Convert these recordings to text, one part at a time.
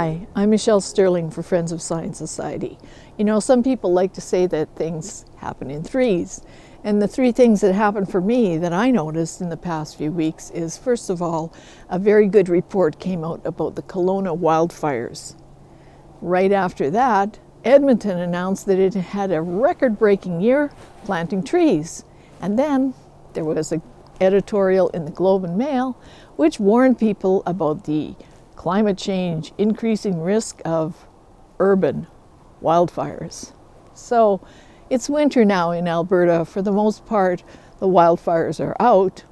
Hi, I'm Michelle Sterling for Friends of Science Society. You know, some people like to say that things happen in threes. And the three things that happened for me that I noticed in the past few weeks is, first of all, a very good report came out about the Kelowna wildfires. Right after that, Edmonton announced that it had a record-breaking year planting trees. And then there was an editorial in the Globe and Mail which warned people about the climate change increasing risk of urban wildfires. So it's winter now in Alberta. For the most part, the wildfires are out.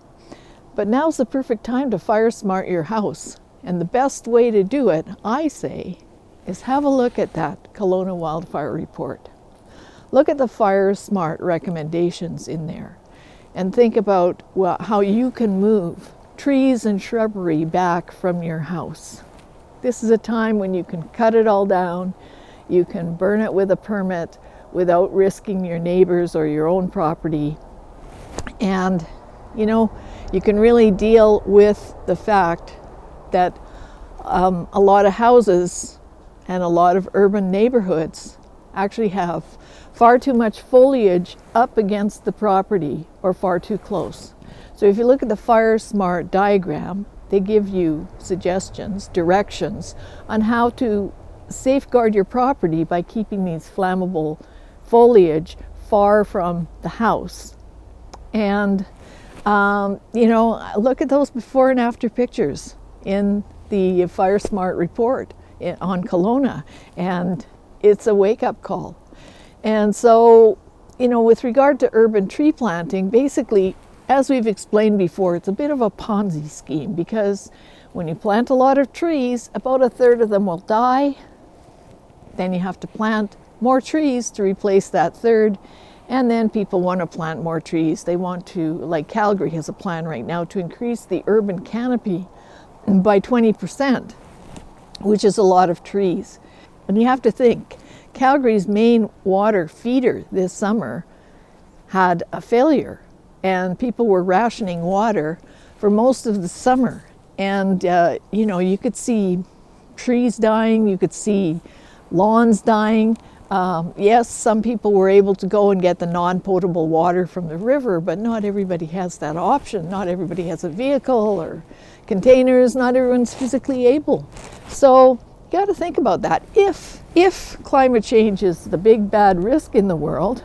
But now's the perfect time to FireSmart your house. And the best way to do it, I say, is have a look at that Kelowna wildfire report. Look at the FireSmart recommendations in there and think about how you can move trees and shrubbery back from your house. This is a time when you can cut it all down, you can burn it with a permit without risking your neighbors or your own property. And, you know, you can really deal with the fact that a lot of houses and a lot of urban neighborhoods actually have far too much foliage up against the property or far too close. So if you look at the FireSmart diagram, they give you suggestions, directions on how to safeguard your property by keeping these flammable foliage far from the house. And, you know, look at those before and after pictures in the FireSmart report on Kelowna, and it's a wake-up call. And so, you know, with regard to urban tree planting, basically, as we've explained before, it's a bit of a Ponzi scheme, because when you plant a lot of trees, about a third of them will die. Then you have to plant more trees to replace that third. And then people want to plant more trees. They want to, like Calgary has a plan right now, to increase the urban canopy by 20%, which is a lot of trees. And you have to think, Calgary's main water feeder this summer had a failure, and people were rationing water for most of the summer. And, you know, you could see trees dying, you could see lawns dying. Yes, some people were able to go and get the non-potable water from the river, but not everybody has that option. Not everybody has a vehicle or containers. Not everyone's physically able. So you got to think about that. If climate change is the big bad risk in the world,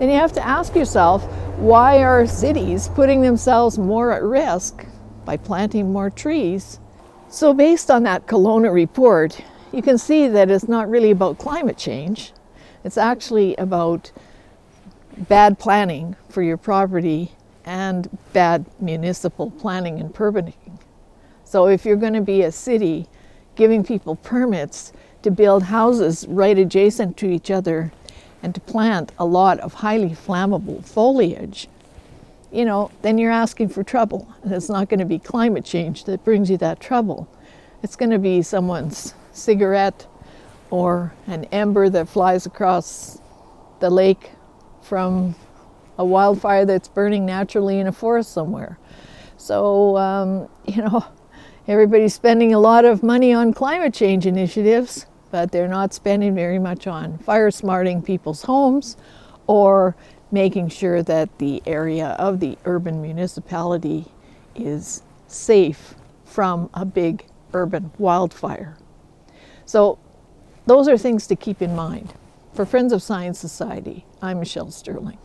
then you have to ask yourself, why are cities putting themselves more at risk by planting more trees? So based on that Kelowna report, you can see that it's not really about climate change. It's actually about bad planning for your property and bad municipal planning and permitting. So if you're going to be a city giving people permits to build houses right adjacent to each other and to plant a lot of highly flammable foliage, you know, then you're asking for trouble. And it's not going to be climate change that brings you that trouble. It's going to be someone's cigarette or an ember that flies across the lake from a wildfire that's burning naturally in a forest somewhere. So, you know, everybody's spending a lot of money on climate change initiatives, but they're not spending very much on fire-smarting people's homes or making sure that the area of the urban municipality is safe from a big urban wildfire. So those are things to keep in mind. For Friends of Science Society, I'm Michelle Sterling.